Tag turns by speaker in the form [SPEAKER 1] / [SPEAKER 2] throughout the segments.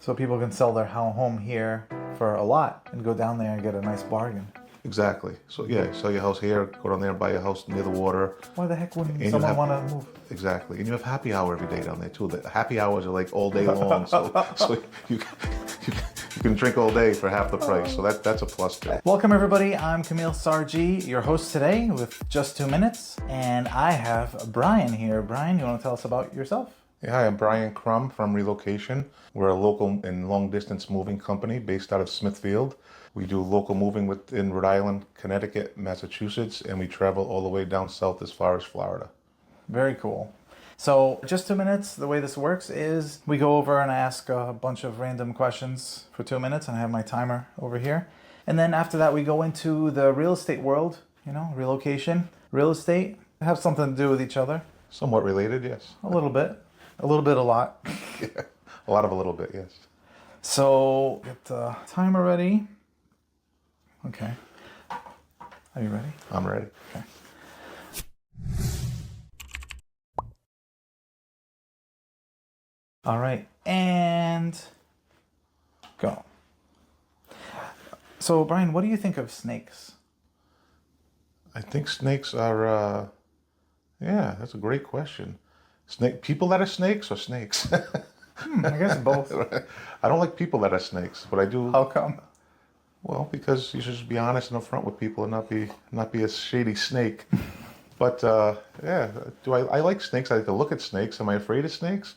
[SPEAKER 1] So people can sell their home here for a lot and go down there and get a nice bargain.
[SPEAKER 2] Exactly. So yeah, sell your house here, go down there and buy a house near the water.
[SPEAKER 1] Why the heck wouldn't
[SPEAKER 2] And
[SPEAKER 1] someone want to move?
[SPEAKER 2] Exactly. And you have happy hour every day down there too. The happy hours are like all day long. So you can drink all day for half the price. So that's a plus too.
[SPEAKER 1] Welcome everybody. I'm Kamil Sarji, your host today with Just 2 Minutes. And I have Brian here. Brian, you want to tell us about yourself?
[SPEAKER 2] Yeah, hi, I'm Brian Crum from Relocation. We're a local and long distance moving company based out of Smithfield. We do local moving within Rhode Island, Connecticut, Massachusetts, and we travel all the way down south as far as Florida.
[SPEAKER 1] Very cool. So Just 2 Minutes, the way this works is we go over and ask a bunch of random questions for 2 minutes, and I have my timer over here. And then after that, we go into the real estate world, relocation, real estate, have something to do with each other.
[SPEAKER 2] Somewhat related, yes.
[SPEAKER 1] A little bit, a lot.
[SPEAKER 2] Yeah, a lot of a little bit, yes.
[SPEAKER 1] So get the timer ready. Okay. Are you ready?
[SPEAKER 2] I'm ready.
[SPEAKER 1] Okay. All right, and go. So, Brian, what do you think of snakes?
[SPEAKER 2] I think snakes are, that's a great question. People that are snakes or snakes?
[SPEAKER 1] I guess both.
[SPEAKER 2] I don't like people that are snakes, but I do.
[SPEAKER 1] How come?
[SPEAKER 2] Well, because you should just be honest and upfront with people and not be a shady snake. But I like snakes? I like to look at snakes. Am I afraid of snakes?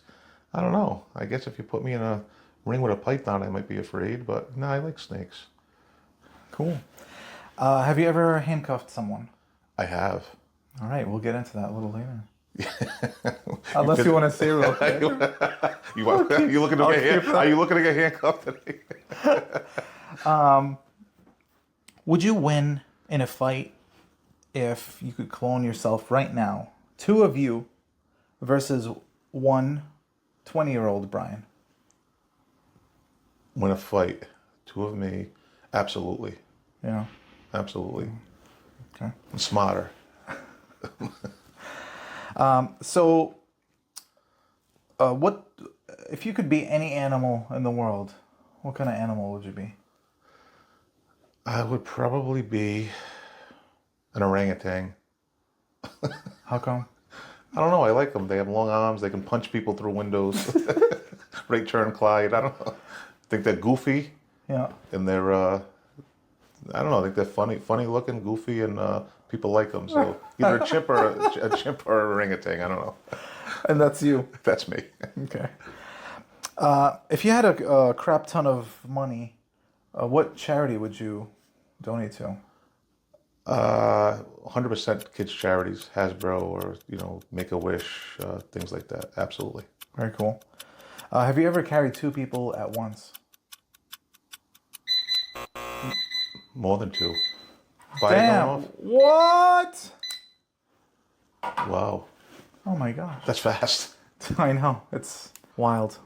[SPEAKER 2] I don't know. I guess if you put me in a ring with a python, I might be afraid. But no, I like snakes.
[SPEAKER 1] Cool. Have you ever handcuffed someone?
[SPEAKER 2] I have.
[SPEAKER 1] All right, we'll get into that a little later. Unless you want to say real quick.
[SPEAKER 2] Are you looking to get handcuffed today?
[SPEAKER 1] Would you win in a fight if you could clone yourself right now? 2 of you versus 1 20-year-old Brian.
[SPEAKER 2] Win a fight. 2 of me. Absolutely.
[SPEAKER 1] Yeah.
[SPEAKER 2] Absolutely.
[SPEAKER 1] Okay.
[SPEAKER 2] I'm smarter.
[SPEAKER 1] What if you could be any animal in the world? What kind of animal would you be?
[SPEAKER 2] I would probably be an orangutan.
[SPEAKER 1] How come?
[SPEAKER 2] I don't know. I like them. They have long arms. They can punch people through windows. Ray Turn Clyde. I don't know. I think they're goofy.
[SPEAKER 1] Yeah.
[SPEAKER 2] And they're, I don't know. I think they're funny looking, goofy, and people like them. So either a chimp or a chimp or an orangutan. I don't know.
[SPEAKER 1] And that's you.
[SPEAKER 2] That's me.
[SPEAKER 1] Okay. If you had a crap ton of money, what charity would you donate to?
[SPEAKER 2] 100% kids charities, Hasbro or, Make-A-Wish, things like that. Absolutely.
[SPEAKER 1] Very cool. Have you ever carried 2 people at once?
[SPEAKER 2] More than 2.
[SPEAKER 1] Damn. What?
[SPEAKER 2] Wow.
[SPEAKER 1] Oh my gosh.
[SPEAKER 2] That's fast.
[SPEAKER 1] I know. It's wild.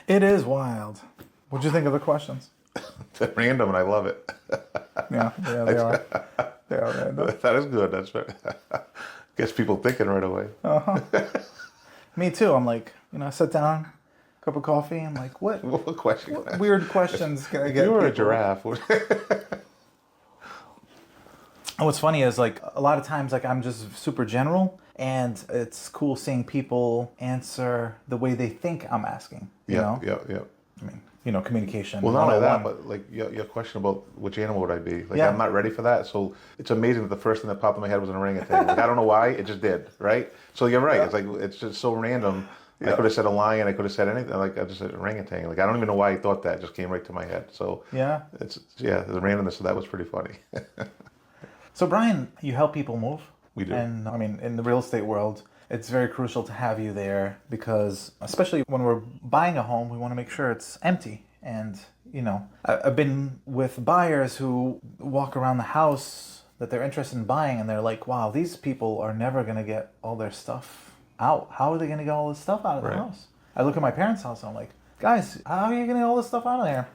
[SPEAKER 1] It is wild. What'd you think of the questions?
[SPEAKER 2] They're random and I love it.
[SPEAKER 1] Yeah, they are. They are random.
[SPEAKER 2] That is good. That's right. Gets people thinking right away.
[SPEAKER 1] Uh-huh. Me too. I'm like, I sit down, cup of coffee, and like, what
[SPEAKER 2] question?
[SPEAKER 1] What weird questions can I get?
[SPEAKER 2] You were a
[SPEAKER 1] people?
[SPEAKER 2] giraffe.
[SPEAKER 1] And what's funny is like a lot of times like I'm just super general, and it's cool seeing people answer the way they think I'm asking.
[SPEAKER 2] Yeah.
[SPEAKER 1] I mean, communication.
[SPEAKER 2] Well, not only that, but like your question about which animal would I be? Like, I'm not ready for that. So it's amazing that the first thing that popped in my head was an orangutan. Like, I don't know why, it just did, right? So you're right. Yeah. It's just so random. Yeah. I could have said a lion. I could have said anything. Like I just said orangutan. Like I don't even know why I thought that. It just came right to my head. So the randomness of that was pretty funny.
[SPEAKER 1] So Brian, you help people move.
[SPEAKER 2] We do. And
[SPEAKER 1] I mean, in the real estate world, it's very crucial to have you there because, especially when we're buying a home, we want to make sure it's empty. And, I've been with buyers who walk around the house that they're interested in buying and they're like, wow, these people are never going to get all their stuff out. How are they going to get all this stuff out of the house? I look at my parents' house and I'm like, guys, how are you getting all this stuff out of there?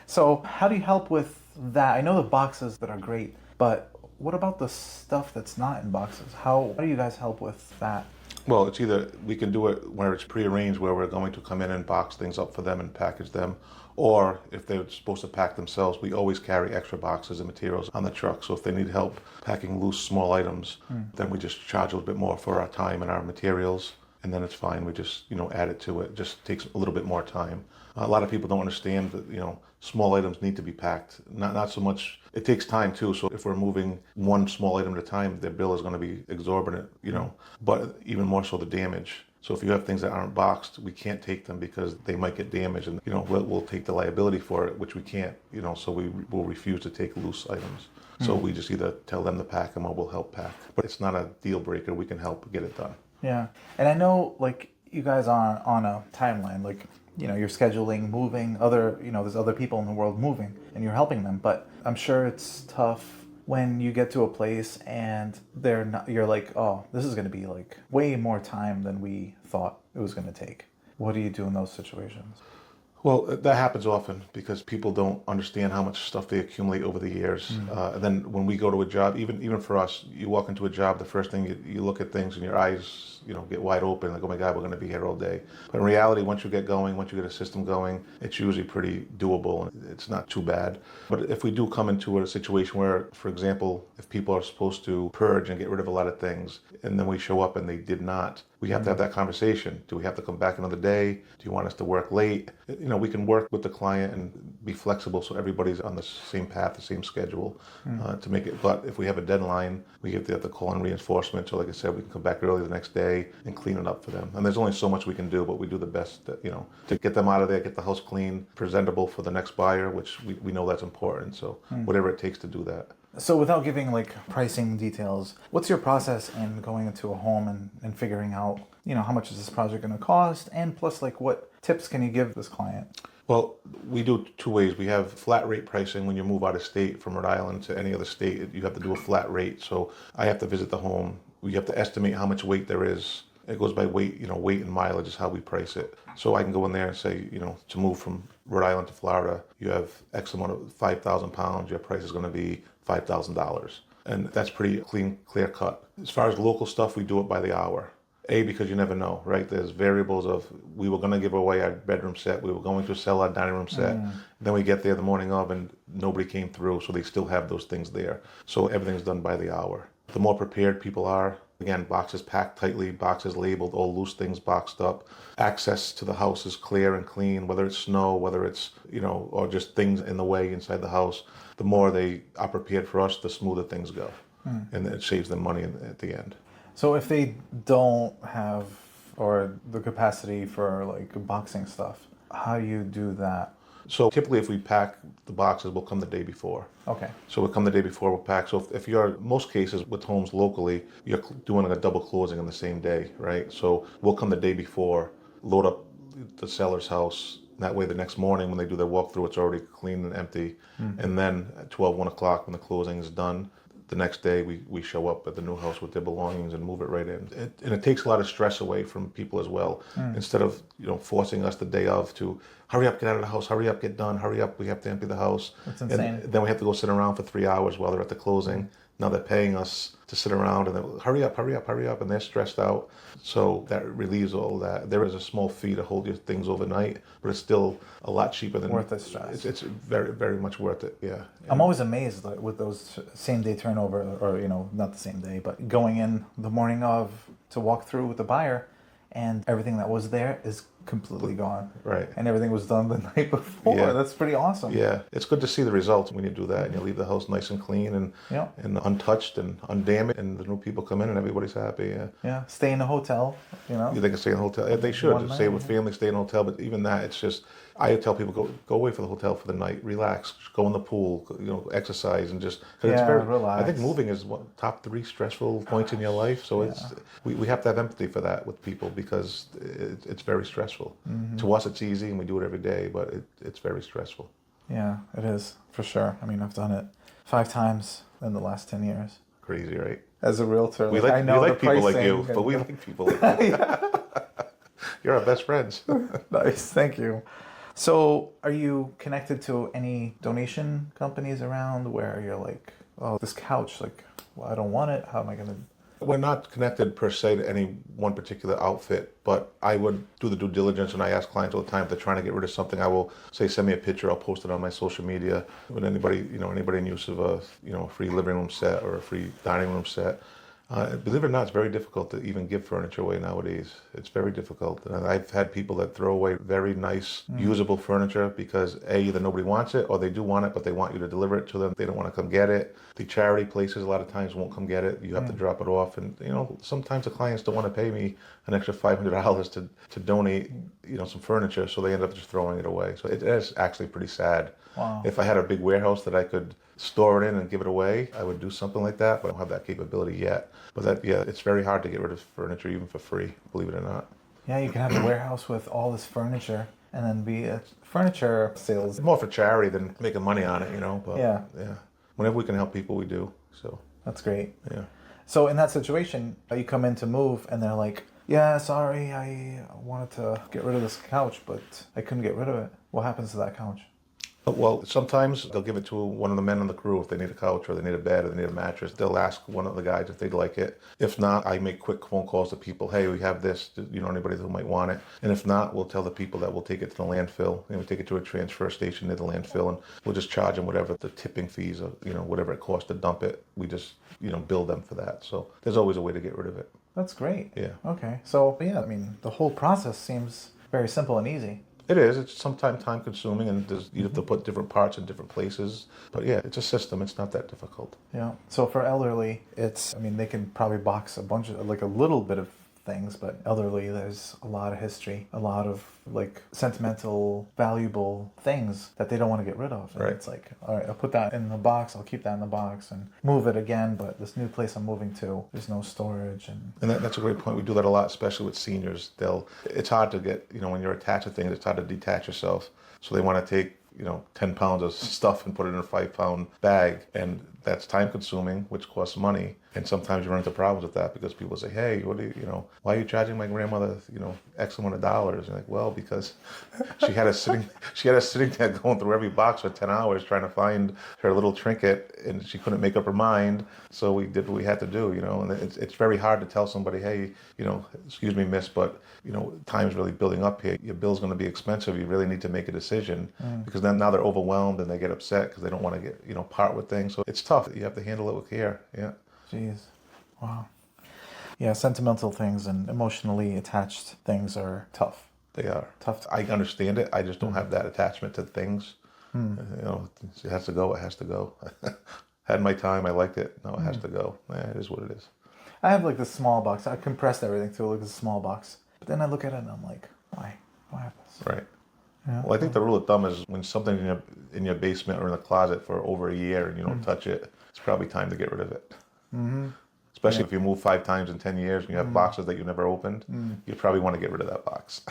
[SPEAKER 1] So how do you help with that? I know the boxes that are great, but what about the stuff that's not in boxes? How do you guys help with that?
[SPEAKER 2] Well, it's either we can do it where it's prearranged, where we're going to come in and box things up for them and package them, or if they're supposed to pack themselves, we always carry extra boxes and materials on the truck. So if they need help packing loose, small items, then we just charge a little bit more for our time and our materials, and then it's fine. We just, add it to it. It just takes a little bit more time. A lot of people don't understand that, small items need to be packed. Not so much, it takes time too. So if we're moving one small item at a time, their bill is going to be exorbitant, but even more so the damage. So if you have things that aren't boxed, we can't take them because they might get damaged, and we'll take the liability for it, which we can't, so we will refuse to take loose items. So we just either tell them to pack them or we'll help pack. But it's not a deal breaker. We can help get it done.
[SPEAKER 1] Yeah. And I know, like, you guys are on a timeline, like, you're scheduling, moving, there's other people in the world moving, and you're helping them. But I'm sure it's tough when you get to a place and you're like, oh, this is going to be like way more time than we thought it was going to take. What do you do in those situations?
[SPEAKER 2] Well, that happens often because people don't understand how much stuff they accumulate over the years. And then when we go to a job, even for us, you walk into a job, the first thing you look at things and your eyes, get wide open, like, oh my God, we're going to be here all day. But in reality, once you get going, once you get a system going, it's usually pretty doable and it's not too bad. But if we do come into a situation where, for example, if people are supposed to purge and get rid of a lot of things, and then we show up and they did not, we have to have that conversation. Do we have to come back another day? Do you want us to work late? We can work with the client and be flexible so everybody's on the same path, the same schedule to make it. But if we have a deadline, we have to call in reinforcement. So like I said, we can come back early the next day and clean it up for them. And there's only so much we can do, but we do the best that, to get them out of there, get the house clean, presentable for the next buyer, which we know that's important. So whatever it takes to do that.
[SPEAKER 1] So without giving like pricing details, what's your process in going into a home and figuring out, how much is this project going to cost? And plus, like, what tips can you give this client?
[SPEAKER 2] Well, we do two ways. We have flat rate pricing. When you move out of state from Rhode Island to any other state, you have to do a flat rate. So I have to visit the home. We have to estimate how much weight there is. It goes by weight, weight and mileage is how we price it. So I can go in there and say, to move from Rhode Island to Florida, you have X amount of 5,000 pounds. Your price is going to be $5,000. And that's pretty clear cut. As far as local stuff, we do it by the hour. Because you never know, right? There's variables of, we were going to give away our bedroom set. We were going to sell our dining room set. Then we get there the morning of and nobody came through. So they still have those things there. So everything's done by the hour. The more prepared people are, again, boxes packed tightly, boxes labeled, all loose things boxed up. Access to the house is clear and clean, whether it's snow, whether it's, or just things in the way inside the house. The more they are prepared for us, the smoother things go. And it saves them money at the end.
[SPEAKER 1] So if they don't have or the capacity for like boxing stuff, how do you do that?
[SPEAKER 2] So typically if we pack the boxes, we'll come the day before.
[SPEAKER 1] Okay.
[SPEAKER 2] So we'll come the day before, we'll pack. So if you're, most cases with homes locally, you're doing a double closing on the same day, right? So we'll come the day before, load up the seller's house. That way the next morning when they do their walkthrough, it's already clean and empty. And then at 12, 1 o'clock when the closing is done, the next day we show up at the new house with their belongings and move it right in. And it takes a lot of stress away from people as well. Instead of forcing us the day of to hurry up, get out of the house, hurry up, get done, hurry up, we have to empty the house.
[SPEAKER 1] That's insane.
[SPEAKER 2] And then we have to go sit around for 3 hours while they're at the closing. Now they're paying us to sit around and then hurry up, and they're stressed out. So that relieves all that. There is a small fee to hold your things overnight, but it's still a lot cheaper than
[SPEAKER 1] worth the stress.
[SPEAKER 2] It's very, very much worth it. Yeah.
[SPEAKER 1] I'm always amazed with those same day turnover, or not the same day, but going in the morning of to walk through with the buyer, and everything that was there is completely gone.
[SPEAKER 2] Right.
[SPEAKER 1] And everything was done the night before.
[SPEAKER 2] Yeah.
[SPEAKER 1] That's pretty awesome.
[SPEAKER 2] Yeah. It's good to see the results when you do that and you leave the house nice and clean and untouched and undamaged, and the new people come in and everybody's happy. Yeah.
[SPEAKER 1] Yeah. Stay in a hotel,
[SPEAKER 2] They can stay in a hotel. They should stay with family, stay in a hotel, but even that, it's just, I tell people go away for the hotel for the night, relax, go in the pool, exercise, and just
[SPEAKER 1] it's very relax.
[SPEAKER 2] I think moving is top 3 stressful points in your life. So it's we have to have empathy for that with people because it's very stressful. To us, it's easy and we do it every day, but it's very stressful.
[SPEAKER 1] Yeah, it is for sure. I mean, I've done it 5 times in the last 10 years.
[SPEAKER 2] Crazy, right?
[SPEAKER 1] As a realtor,
[SPEAKER 2] we
[SPEAKER 1] I know
[SPEAKER 2] we like people like you,
[SPEAKER 1] and,
[SPEAKER 2] but we like people like you. You're our best friends.
[SPEAKER 1] Nice, thank you. So, are you connected to any donation companies around where you're like, oh, this couch, like, well, I don't want it. How am I going to?
[SPEAKER 2] We're not connected per se to any one particular outfit, but I would do the due diligence, and I ask clients all the time if they're trying to get rid of something. I will say, send me a picture. I'll post it on my social media. With anybody, anybody in use of a, a free living room set or a free dining room set. Believe it or not, it's very difficult to even give furniture away nowadays. It's very difficult. And I've had people that throw away very nice, usable furniture because either nobody wants it or they do want it, but they want you to deliver it to them. They don't want to come get it. The charity places a lot of times won't come get it. You have to drop it off. And, sometimes the clients don't want to pay me an extra $500 to donate, some furniture. So they end up just throwing it away. So it is actually pretty sad.
[SPEAKER 1] Wow.
[SPEAKER 2] If I had a big warehouse that I could store it in and give it away, I would do something like that, but I don't have that capability yet. But it's very hard to get rid of furniture even for free, believe it or not.
[SPEAKER 1] Yeah, you can have a warehouse with all this furniture and then be a furniture sales.
[SPEAKER 2] It's more for charity than making money on it, but
[SPEAKER 1] yeah.
[SPEAKER 2] Whenever we can help people, we do. So
[SPEAKER 1] that's great.
[SPEAKER 2] Yeah.
[SPEAKER 1] So in that situation, you come in to move and they're like, yeah, sorry, I wanted to get rid of this couch, but I couldn't get rid of it. What happens to that couch?
[SPEAKER 2] Well, sometimes they'll give it to one of the men on the crew if they need a couch or they need a bed or they need a mattress. They'll ask one of the guys if they'd like it. If not, I make quick phone calls to people. Hey, we have this. Anybody who might want it. And if not, we'll tell the people that we'll take it to the landfill. We take it to a transfer station near the landfill, and we'll just charge them whatever the tipping fees or whatever it costs to dump it. We just bill them for that. So there's always a way to get rid of it.
[SPEAKER 1] That's great.
[SPEAKER 2] Yeah.
[SPEAKER 1] Okay. So yeah, the whole process seems very simple and easy.
[SPEAKER 2] It is. It's sometimes time consuming, and you have to put different parts in different places. But yeah, it's a system. It's not that difficult.
[SPEAKER 1] Yeah. So for elderly, they can probably box a bunch of, like a little bit of things, but elderly, there's a lot of history, a lot of like sentimental, valuable things that they don't want to get rid of. And
[SPEAKER 2] right.
[SPEAKER 1] It's like, all right, I'll put that in the box, I'll keep that in the box and move it again, but this new place I'm moving to, there's no storage. And
[SPEAKER 2] that's a great point. We do that a lot, especially with seniors. It's hard to get, when you're attached to things, it's hard to detach yourself. So they want to take 10 pounds of stuff and put it in a 5-pound bag. And that's time consuming, which costs money. And sometimes you run into problems with that because people say, hey, why are you charging my grandmother, X amount of dollars? And like, well, because she had us sitting there going through every box for 10 hours trying to find her little trinket, and she couldn't make up her mind. So we did what we had to do, and it's very hard to tell somebody, hey, excuse me, miss, but, time's really building up here. Your bill's going to be expensive. You really need to make a decision because then now they're overwhelmed and they get upset because they don't want to get, part with things. So it's tough. You have to handle it with care. Yeah.
[SPEAKER 1] Jeez. Wow. Yeah, sentimental things and emotionally attached things are tough.
[SPEAKER 2] They are.
[SPEAKER 1] Tough.
[SPEAKER 2] I understand it. I just don't have that attachment to things. It has to go. It has to go. Had my time. I liked it. No, it has to go. Yeah, it is what it is.
[SPEAKER 1] I have like this small box. I compressed everything to like a small box. But then I look at it and I'm like, why? Why have this?
[SPEAKER 2] Right.
[SPEAKER 1] Yeah.
[SPEAKER 2] Well, I think the rule of thumb is when something's in your basement or in the closet for over a year and you don't touch it, it's probably time to get rid of it. Mm-hmm. Especially if you move 5 times in 10 years and you have boxes that you never opened, you probably want to get rid of that box.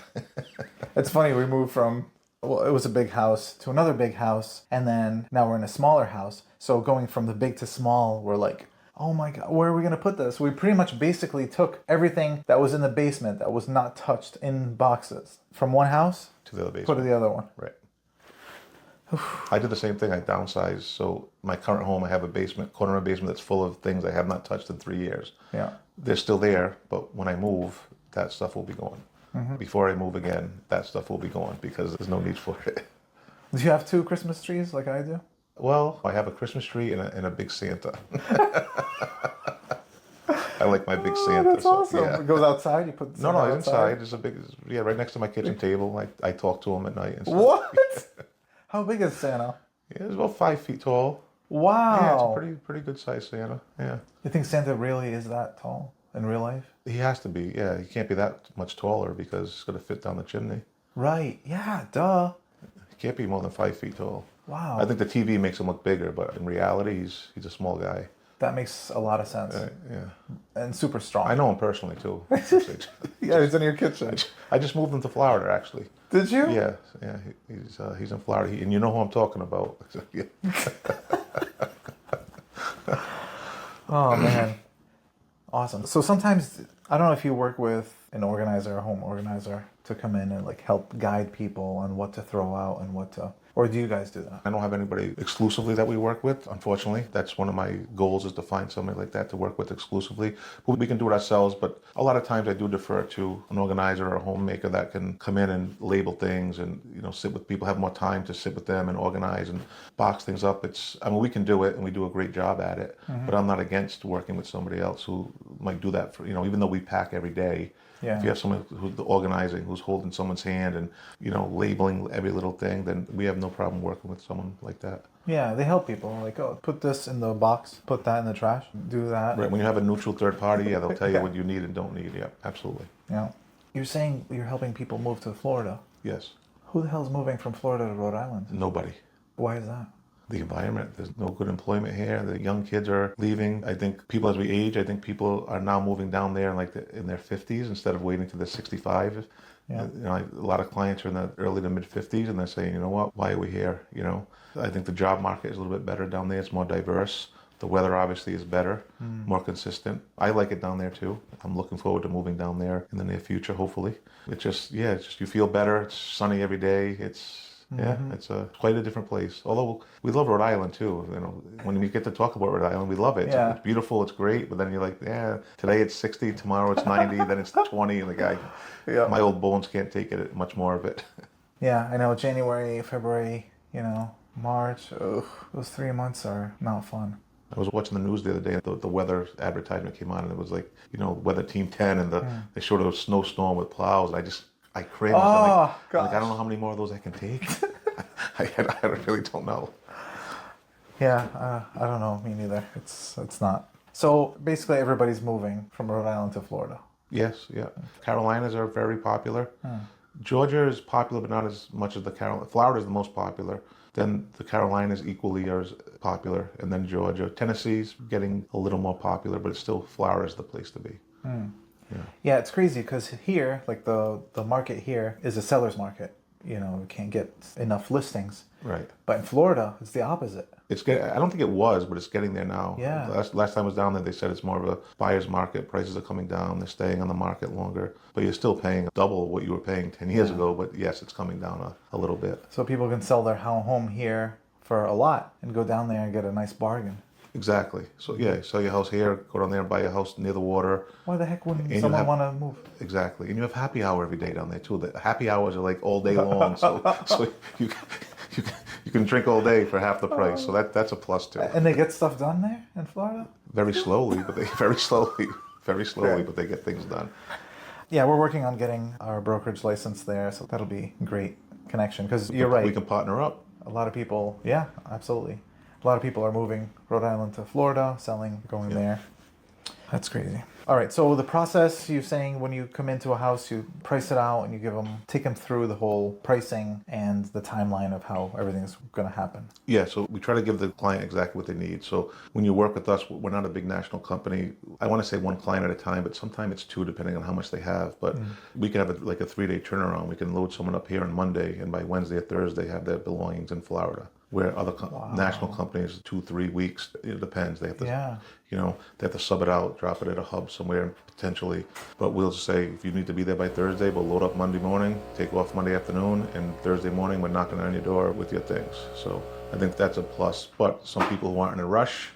[SPEAKER 1] It's funny, we moved from, it was a big house to another big house, and then now we're in a smaller house. So going from the big to small, we're like, oh my God, where are we going to put this? We pretty much basically took everything that was in the basement that was not touched in boxes from one house
[SPEAKER 2] to the other basement.
[SPEAKER 1] Put to the other one.
[SPEAKER 2] Right. I did the same thing. I downsized. So my current home, I have a corner of a basement that's full of things I have not touched in 3 years.
[SPEAKER 1] Yeah.
[SPEAKER 2] They're still there, but when I move, that stuff will be gone. Mm-hmm. Before I move again, that stuff will be gone because there's no need for it.
[SPEAKER 1] Do you have 2 Christmas trees like I do?
[SPEAKER 2] Well, I have a Christmas tree and a big Santa. I like my big Santa.
[SPEAKER 1] That's awesome.
[SPEAKER 2] Yeah.
[SPEAKER 1] It goes outside. You put
[SPEAKER 2] no, it's inside. There's a big, right next to my kitchen table. I talk to him at night and stuff.
[SPEAKER 1] What? How big is Santa?
[SPEAKER 2] Yeah, it's about 5 feet tall.
[SPEAKER 1] Wow.
[SPEAKER 2] Yeah, it's a pretty good size Santa. Yeah.
[SPEAKER 1] You think Santa really is that tall in real life?
[SPEAKER 2] He has to be. Yeah, he can't be that much taller because it's going to fit down the chimney.
[SPEAKER 1] Right. Yeah. Duh.
[SPEAKER 2] He can't be more than 5 feet tall.
[SPEAKER 1] Wow.
[SPEAKER 2] I think the TV makes him look bigger, but in reality, he's a small guy.
[SPEAKER 1] That makes a lot of sense.
[SPEAKER 2] Yeah.
[SPEAKER 1] And super strong.
[SPEAKER 2] I know him personally too.
[SPEAKER 1] Yeah, he's in your kitchen.
[SPEAKER 2] I just moved him to Florida, actually.
[SPEAKER 1] Did you?
[SPEAKER 2] Yeah. He's in Florida, and you know who I'm talking about.
[SPEAKER 1] Oh man, awesome. So sometimes I don't know if you work with an organizer, a home organizer, to come in and like help guide people on what to throw out and what to, or do you guys do that?
[SPEAKER 2] I don't have anybody exclusively that we work with, unfortunately. That's one of my goals, is to find somebody like that to work with exclusively. But we can do it ourselves, but a lot of times I do defer to an organizer or a homemaker that can come in and label things and, sit with people, have more time to sit with them and organize and box things up. We can do it and we do a great job at it, but I'm not against working with somebody else who might do that for, even though we pack every day.
[SPEAKER 1] Yeah.
[SPEAKER 2] If you have someone who's organizing, who's holding someone's hand and, labeling every little thing, then we have no problem working with someone like that.
[SPEAKER 1] Yeah, they help people. Like, oh, put this in the box, put that in the trash, do that.
[SPEAKER 2] Right. When you have a neutral third party, yeah, they'll tell you what you need and don't need. Yeah, absolutely.
[SPEAKER 1] Yeah. You're saying you're helping people move to Florida.
[SPEAKER 2] Yes.
[SPEAKER 1] Who the hell's moving from Florida to Rhode Island?
[SPEAKER 2] Nobody.
[SPEAKER 1] Why is that?
[SPEAKER 2] The environment. There's no good employment here. The young kids are leaving. I think people, as we age, people are now moving down there in their 50s instead of waiting to their 65.
[SPEAKER 1] Yeah.
[SPEAKER 2] A lot of clients are in the early to mid 50s, and they're saying, you know what, why are we here? I think the job market is a little bit better down there. It's more diverse. The weather obviously is better, more consistent. I like it down there too. I'm looking forward to moving down there in the near future, hopefully. It's just you feel better. It's sunny every day. It's quite a different place. Although we love Rhode Island too. When we get to talk about Rhode Island, we love it.
[SPEAKER 1] Yeah.
[SPEAKER 2] It's beautiful. It's great. But then you're like, today it's 60, tomorrow it's 90, then it's 20, and my old bones can't take it much more of it.
[SPEAKER 1] Yeah, I know. January, February, March. Ugh, those 3 months are not fun.
[SPEAKER 2] I was watching the news the other day. The weather advertisement came on, and it was like, weather team 10, and they showed a snowstorm with plows, and I cringed.
[SPEAKER 1] Oh,
[SPEAKER 2] gosh. I don't know how many more of those I can take. I really don't know.
[SPEAKER 1] Yeah, I don't know. Me neither. It's not. So basically, everybody's moving from Rhode Island to Florida.
[SPEAKER 2] Yes, yeah. Carolinas are very popular. Georgia is popular, but not as much as the Carolinas. Florida is the most popular. Then the Carolinas equally are as popular, and then Georgia. Tennessee's getting a little more popular, but it's still Florida's the place to be.
[SPEAKER 1] Yeah, it's crazy because here, like the market here is a seller's market. We can't get enough listings.
[SPEAKER 2] Right.
[SPEAKER 1] But in Florida, it's the opposite.
[SPEAKER 2] I don't think it was, but it's getting there now.
[SPEAKER 1] Yeah.
[SPEAKER 2] Last time I was down there, they said it's more of a buyer's market. Prices are coming down. They're staying on the market longer. But you're still paying double what you were paying 10 years ago. But yes, it's coming down a little bit.
[SPEAKER 1] So people can sell their home here for a lot and go down there and get a nice bargain.
[SPEAKER 2] Exactly. So sell your house here, go down there and buy a house near the water.
[SPEAKER 1] Why the heck wouldn't someone want to move?
[SPEAKER 2] Exactly. And you have happy hour every day down there too. The happy hours are like all day long. so you can drink all day for half the price. So that's a plus too.
[SPEAKER 1] And they get stuff done there in Florida?
[SPEAKER 2] Very slowly, but they but they get things done.
[SPEAKER 1] Yeah, we're working on getting our brokerage license there, so that'll be a great connection. Because you're right.
[SPEAKER 2] We can partner up.
[SPEAKER 1] A lot of people, yeah, absolutely. A lot of people are moving Rhode Island to Florida, going there. That's crazy. All right, so the process, you're saying when you come into a house, you price it out and you take them through the whole pricing and the timeline of how everything's going to happen.
[SPEAKER 2] Yeah, so we try to give the client exactly what they need. So when you work with us, we're not a big national company. I want to say one client at a time, but sometimes it's two depending on how much they have. But we can have a 3-day turnaround. We can load someone up here on Monday, and by Wednesday or Thursday have their belongings in Florida. Where other national companies, 2-3 weeks, it depends. They have to, they have to sub it out, drop it at a hub somewhere potentially. But we'll say if you need to be there by Thursday, we'll load up Monday morning, take off Monday afternoon, and Thursday morning we're knocking on your door with your things. So I think that's a plus. But some people who aren't in a rush,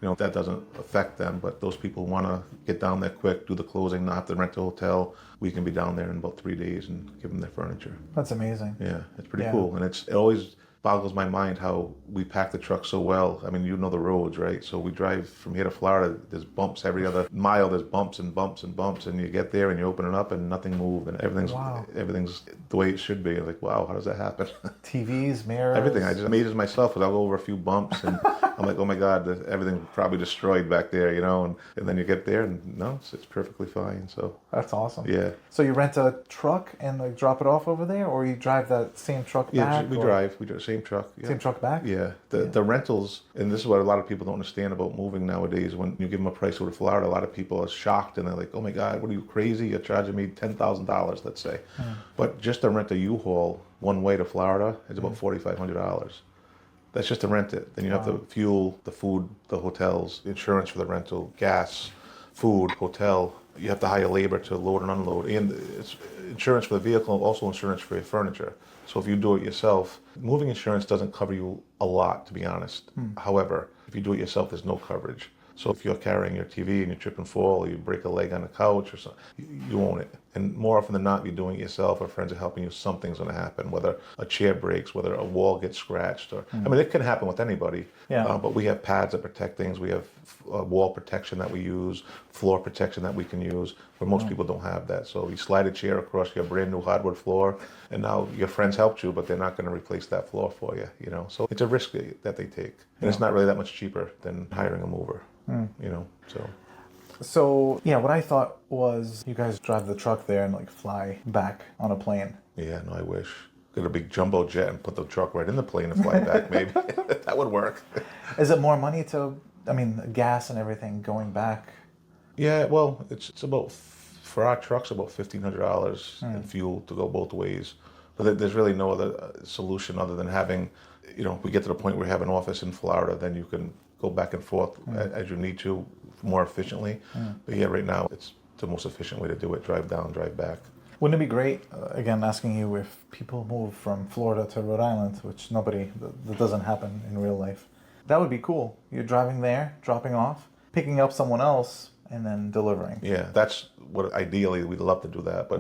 [SPEAKER 2] that doesn't affect them. But those people who want to get down there quick, do the closing, not have to rent a hotel, we can be down there in about 3 days and give them their furniture.
[SPEAKER 1] That's amazing.
[SPEAKER 2] Yeah, it's pretty cool, and it always boggles my mind how we pack the truck so well. I mean, the roads, right? So we drive from here to Florida, there's bumps every other mile, there's bumps and bumps and bumps, and you get there and you open it up and nothing moves, and everything's the way it should be. Like, wow, how does that happen?
[SPEAKER 1] TVs, mirrors.
[SPEAKER 2] Everything. I just amazes myself because I'll go over a few bumps and I'm like, oh my God, everything's probably destroyed back there, and then you get there and no, it's perfectly fine. So
[SPEAKER 1] that's awesome.
[SPEAKER 2] Yeah.
[SPEAKER 1] So you rent a truck and drop it off over there, or you drive that same truck back?
[SPEAKER 2] Yeah, we drive the same truck. Yeah.
[SPEAKER 1] Same truck back?
[SPEAKER 2] Yeah. The rentals, and this is what a lot of people don't understand about moving nowadays. When you give them a price over to Florida, a lot of people are shocked and they're like, oh my God, what are you, crazy? You're charging me $10,000, let's say. But just to rent a U-Haul one way to Florida is about $4,500. That's just to rent it. Then you have the fuel, the food, the hotels, the insurance for the rental, gas, food, hotel, you have to hire labor to load and unload, and it's insurance for the vehicle, also insurance for your furniture. So if you do it yourself, moving insurance doesn't cover you a lot, to be honest. However, if you do it yourself, there's no coverage. So if you're carrying your TV and you trip and fall, or you break a leg on the couch or something, you own it. And more often than not, you're doing it yourself, or friends are helping you, something's going to happen, whether a chair breaks, whether a wall gets scratched, or I mean, it can happen with anybody.
[SPEAKER 1] Yeah.
[SPEAKER 2] But we have pads that protect things. We have wall protection that we use, floor protection that we can use, where most people don't have that. So you slide a chair across your brand new hardwood floor, and now your friends helped you, but they're not going to replace that floor for you. You know, so it's a risk that they take, and it's not really that much cheaper than hiring a mover. You know,
[SPEAKER 1] So yeah, what I thought was you guys drive the truck there and like fly back on a plane.
[SPEAKER 2] Yeah, no, I wish. Get a big jumbo jet and put the truck right in the plane and fly back, maybe. That would work.
[SPEAKER 1] Is it more money gas and everything going back?
[SPEAKER 2] Yeah, well, it's about, for our trucks, about $1,500 in fuel to go both ways. But there's really no other solution other than having, you know, we get to the point where we have an office in Florida, then you can go back and forth as you need to more efficiently. But yeah, right now it's the most efficient way to do it. Drive down, drive back.
[SPEAKER 1] Wouldn't it be great, again, asking you if people move from Florida to Rhode Island, which that doesn't happen in real life. That would be cool. You're driving there, dropping off, picking up someone else, and then delivering.
[SPEAKER 2] Yeah, that's what ideally we'd love to do that, but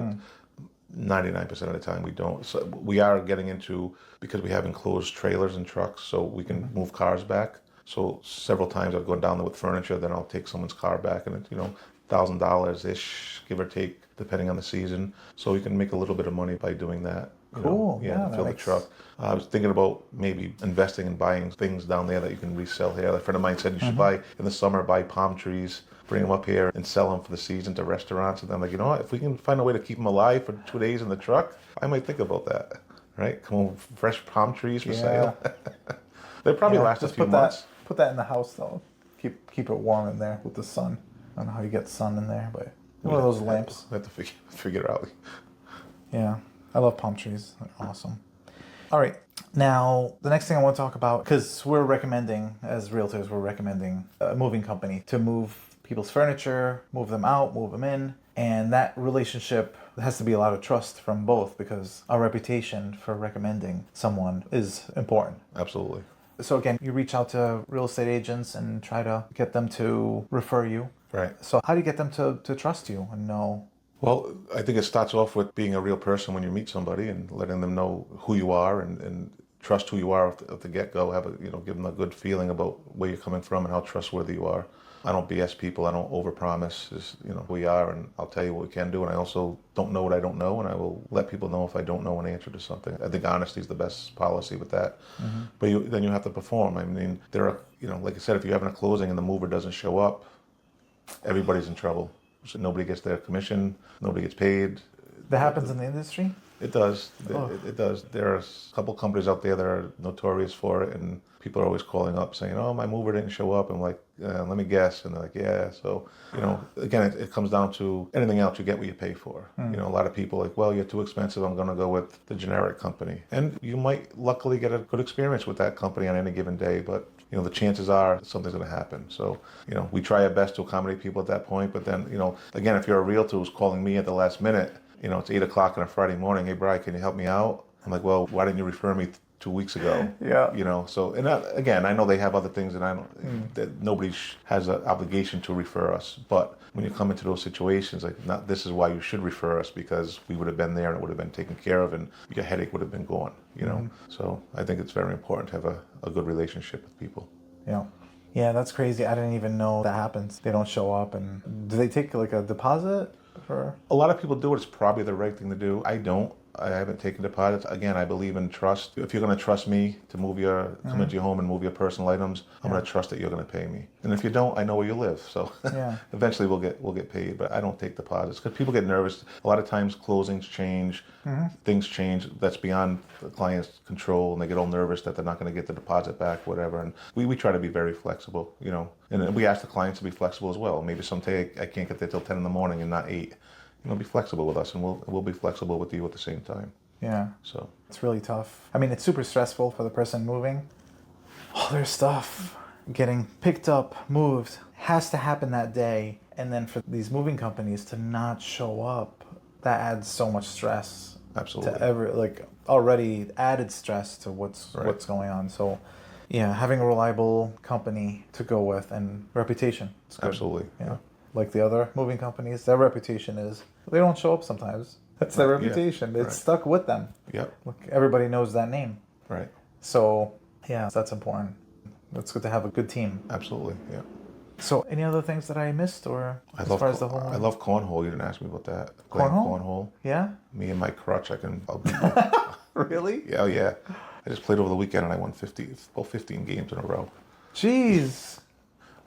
[SPEAKER 2] 99% of the time we don't. So we are getting into, because we have enclosed trailers and trucks, so we can move cars back. So several times I'll go down there with furniture, then I'll take someone's car back, and it's, you know, $1,000-ish, give or take, depending on the season. So we can make a little bit of money by doing that.
[SPEAKER 1] Cool.
[SPEAKER 2] Yeah, fill the truck. I was thinking about maybe investing and buying things down there that you can resell here. A friend of mine said you should buy, in the summer, buy palm trees, bring them up here and sell them for the season to restaurants. And I'm like, you know what, if we can find a way to keep them alive for 2 days in the truck, I might think about that, right? Come on, fresh palm trees for sale. They probably last a few months.
[SPEAKER 1] Put that in the house though. Keep it warm in there with the sun. I don't know how you get sun in there, but one of those lamps.
[SPEAKER 2] We have to figure it out.
[SPEAKER 1] Yeah, I love palm trees. They're awesome. All right, now the next thing I want to talk about, because we're recommending, as realtors, we're recommending a moving company to move people's furniture, move them out, move them in, and that relationship has to be a lot of trust from both, because our reputation for recommending someone is important.
[SPEAKER 2] Absolutely.
[SPEAKER 1] So again, you reach out to real estate agents and try to get them to refer you.
[SPEAKER 2] Right.
[SPEAKER 1] So how do you get them to trust you and know?
[SPEAKER 2] Well, I think it starts off with being a real person when you meet somebody and letting them know who you are and trust who you are at the get-go. Give them a good feeling about where you're coming from and how trustworthy you are. I don't BS people. I don't overpromise. Just, who we are, and I'll tell you what we can do. And I also don't know what I don't know, and I will let people know if I don't know an answer to something. I think honesty is the best policy with that. But then you have to perform. I mean, there are, like I said, if you're having a closing and the mover doesn't show up, everybody's in trouble. So nobody gets their commission, nobody gets paid.
[SPEAKER 1] That happens in the industry?
[SPEAKER 2] It does. It does. There are a couple companies out there that are notorious for it, and people are always calling up saying, "Oh, my mover didn't show up." I'm like, "Let me guess," and they're like, "Yeah." So, again, it comes down to anything else. You get what you pay for. A lot of people are like, "Well, you're too expensive. I'm going to go with the generic company," and you might luckily get a good experience with that company on any given day, but the chances are something's going to happen. So, we try our best to accommodate people at that point. But then, again, if you're a realtor who's calling me at the last minute, it's 8 o'clock on a Friday morning. "Hey, Brian, can you help me out?" I'm like, "Well, why didn't you refer me 2 weeks ago?"
[SPEAKER 1] Yeah.
[SPEAKER 2] So, and again, I know they have other things, and I don't. That nobody has an obligation to refer us. But when you come into those situations, this is why you should refer us, because we would have been there and it would have been taken care of, and your headache would have been gone. So I think it's very important to have a good relationship with people.
[SPEAKER 1] Yeah. Yeah, that's crazy. I didn't even know that happens. They don't show up, and do they take like a deposit?
[SPEAKER 2] A lot of people do it. It's probably the right thing to do. I don't. I haven't taken deposits. Again, I believe in trust. If you're going to trust me to come into your home and move your personal items, I'm going to trust that you're going to pay me. And if you don't, I know where you live. So eventually we'll get paid. But I don't take deposits because people get nervous. A lot of times closings change, things change. That's beyond the client's control, and they get all nervous that they're not going to get the deposit back, whatever. And we try to be very flexible, And we ask the clients to be flexible as well. Maybe someday I can't get there till 10 in the morning and not 8. Be flexible with us, and we'll be flexible with you at the same time.
[SPEAKER 1] Yeah.
[SPEAKER 2] So
[SPEAKER 1] it's really tough. I mean, it's super stressful for the person moving. All their stuff getting picked up, moved, has to happen that day, And then for these moving companies to not show up, that adds so much stress.
[SPEAKER 2] Absolutely.
[SPEAKER 1] To already added stress to what's going on. So yeah, having a reliable company to go with and reputation. It's good.
[SPEAKER 2] Absolutely.
[SPEAKER 1] Yeah. Like the other moving companies, their reputation is they don't show up sometimes. That's their reputation.
[SPEAKER 2] Yeah.
[SPEAKER 1] It's stuck with them.
[SPEAKER 2] Yep.
[SPEAKER 1] Look, everybody knows that name.
[SPEAKER 2] Right.
[SPEAKER 1] So yeah, that's important. It's good to have a good team.
[SPEAKER 2] Absolutely. Yeah.
[SPEAKER 1] So any other things that I missed, or as far as the whole?
[SPEAKER 2] I love cornhole. You didn't ask me about that.
[SPEAKER 1] Cornhole? Yeah.
[SPEAKER 2] Me and my crutch, I'll be.
[SPEAKER 1] Really?
[SPEAKER 2] Yeah, yeah. I just played over the weekend and I won 15 games in a row.
[SPEAKER 1] Jeez.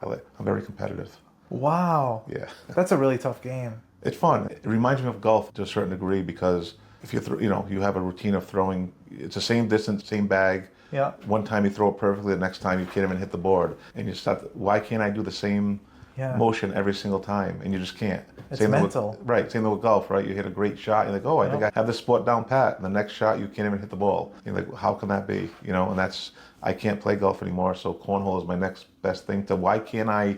[SPEAKER 2] I'm very competitive.
[SPEAKER 1] Wow.
[SPEAKER 2] Yeah.
[SPEAKER 1] That's a really tough game.
[SPEAKER 2] It's fun. It reminds me of golf to a certain degree because if you have a routine of throwing, it's the same distance, same bag.
[SPEAKER 1] Yeah.
[SPEAKER 2] One time you throw it perfectly, the next time you can't even hit the board. And you start, why can't I do the same motion every single time? And you just can't.
[SPEAKER 1] It's mental.
[SPEAKER 2] Right. Same thing with golf, right? You hit a great shot, you're like, oh, I think I have this spot down pat. And the next shot, you can't even hit the ball. You're like, how can that be? And I can't play golf anymore, so cornhole is my next best thing why can't I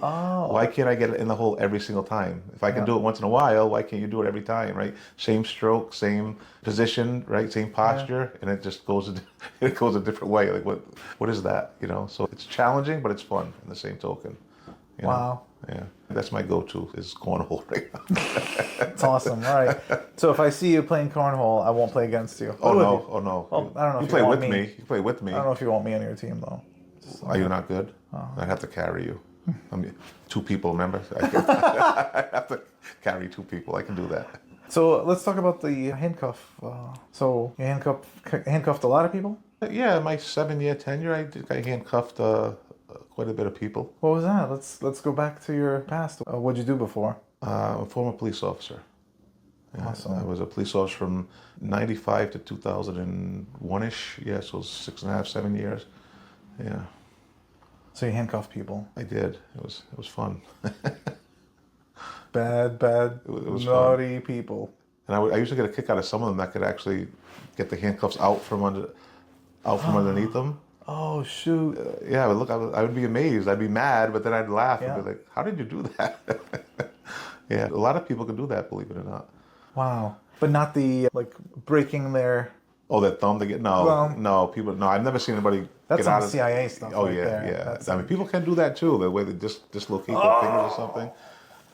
[SPEAKER 2] get it in the hole every single time? If I can do it once in a while, why can't you do it every time, right? Same stroke, same position, right? Same posture, and it just goes a different way. Like what is that? So it's challenging, but it's fun in the same token.
[SPEAKER 1] Wow.
[SPEAKER 2] Yeah. That's my go-to is cornhole right now.
[SPEAKER 1] That's awesome. All right. So if I see you playing cornhole, I won't play against you.
[SPEAKER 2] Oh no.
[SPEAKER 1] Well, I don't know if
[SPEAKER 2] you play with me. You play with me.
[SPEAKER 1] I don't know if you want me on your team though.
[SPEAKER 2] Are you not good? I'd have to carry you. I mean, 2 people, remember? I have to carry 2 people. I can do that.
[SPEAKER 1] So let's talk about the handcuff. So you handcuffed a lot of people?
[SPEAKER 2] Yeah, my 7-year tenure, I handcuffed quite a bit of people.
[SPEAKER 1] What was that? Let's go back to your past. What'd you do before?
[SPEAKER 2] I'm a former police officer. Yeah,
[SPEAKER 1] Awesome.
[SPEAKER 2] I was a police officer from 95 to 2001-ish. Yeah, so 6.5, 7 years. Yeah.
[SPEAKER 1] So you handcuff people?
[SPEAKER 2] I did. It was fun.
[SPEAKER 1] Bad,
[SPEAKER 2] it was
[SPEAKER 1] naughty fun. People.
[SPEAKER 2] And I used to get a kick out of some of them that could actually get the handcuffs out from underneath them.
[SPEAKER 1] Oh shoot!
[SPEAKER 2] Yeah, but look, I would be amazed. I'd be mad, but then I'd laugh and be like, "How did you do that?" Yeah, a lot of people can do that, believe it or not.
[SPEAKER 1] Wow, but not the breaking their.
[SPEAKER 2] Oh, that thumb to get people. No, I've never seen anybody.
[SPEAKER 1] That's
[SPEAKER 2] get out
[SPEAKER 1] some CIA stuff.
[SPEAKER 2] Oh
[SPEAKER 1] right
[SPEAKER 2] yeah,
[SPEAKER 1] there.
[SPEAKER 2] yeah.
[SPEAKER 1] That's
[SPEAKER 2] People can do that too. The way they dislocate their fingers or something.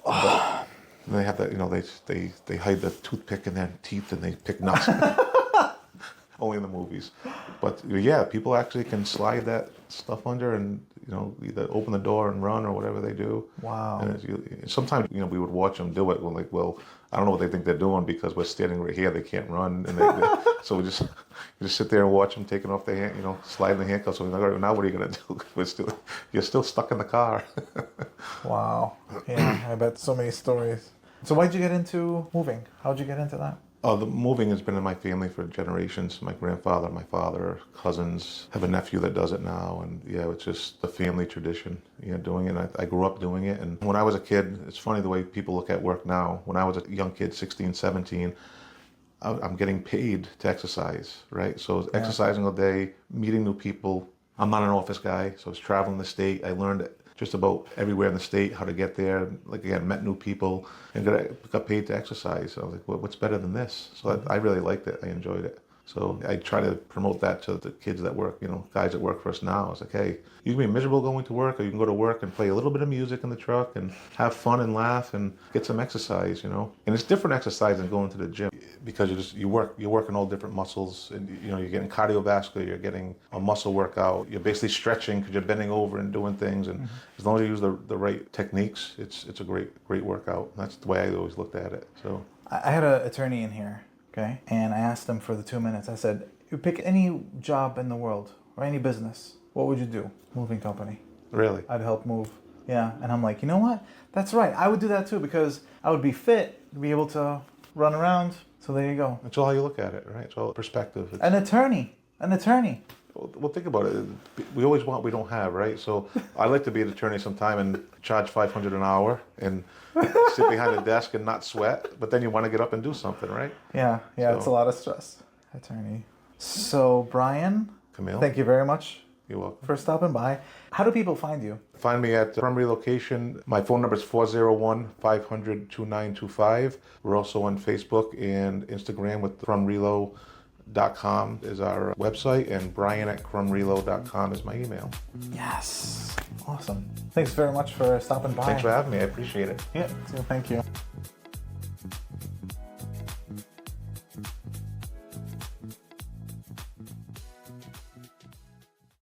[SPEAKER 2] But they have that. They hide the toothpick in their teeth and they pick nuts. Only in the movies. But yeah, people actually can slide that stuff under and either open the door and run or whatever they do.
[SPEAKER 1] Wow.
[SPEAKER 2] And sometimes we would watch them do it. We're like, well, I don't know what they think they're doing because we're standing right here. They can't run, and so we just sit there and watch them taking off their sliding the handcuffs. So we're like, all right, now what are you gonna do? You're still stuck in the car.
[SPEAKER 1] Wow. Yeah, I bet so many stories. So why'd you get into moving? How'd you get into that?
[SPEAKER 2] Oh, the moving has been in my family for generations. My grandfather, my father, cousins, have a nephew that does it now. And yeah, it's just the family tradition, doing it. I grew up doing it. And when I was a kid, it's funny the way people look at work now. When I was a young kid, 16, 17, I'm getting paid to exercise, right? So exercising all day, meeting new people. I'm not an office guy, so I was traveling the state. I learned just about everywhere in the state, how to get there. Like again, met new people and got paid to exercise. So I was like, well, what's better than this? So I really liked it. I enjoyed it. So I try to promote that to the kids that work, guys that work for us now. It's like, hey, you can be miserable going to work, or you can go to work and play a little bit of music in the truck and have fun and laugh and get some exercise, And it's different exercise than going to the gym because you're working all different muscles, and you're getting cardiovascular, you're getting a muscle workout, you're basically stretching because you're bending over and doing things, and as long as you use the right techniques, it's a great workout. That's the way I always looked at it. So
[SPEAKER 1] I had an attorney in here. Okay. And I asked them for the 2 minutes. I said, you pick any job in the world or any business, what would you do? Moving company.
[SPEAKER 2] Really?
[SPEAKER 1] I'd help move. Yeah. And I'm like, you know what? That's right. I would do that too because I would be fit to be able to run around. So there you go.
[SPEAKER 2] That's all how you look at it, right? It's all perspective.
[SPEAKER 1] An attorney.
[SPEAKER 2] Well, think about it. We always want what we don't have, right? So I'd like to be an attorney sometime and charge $500 an hour and sit behind a desk and not sweat. But then you want to get up and do something, right?
[SPEAKER 1] Yeah, it's a lot of stress. Attorney. So Brian,
[SPEAKER 2] Kamil,
[SPEAKER 1] thank you very much
[SPEAKER 2] You're welcome.
[SPEAKER 1] for stopping by. How do people find you?
[SPEAKER 2] Find me at Crum Relocation. My phone number is 401-500-2925. We're also on Facebook and Instagram with crumrelo.com is our website, and brian@crumrelo.com is my email.
[SPEAKER 1] Yes. Awesome. Thanks very much for stopping by.
[SPEAKER 2] Thanks for having me. I appreciate it.
[SPEAKER 1] Yeah, so thank you.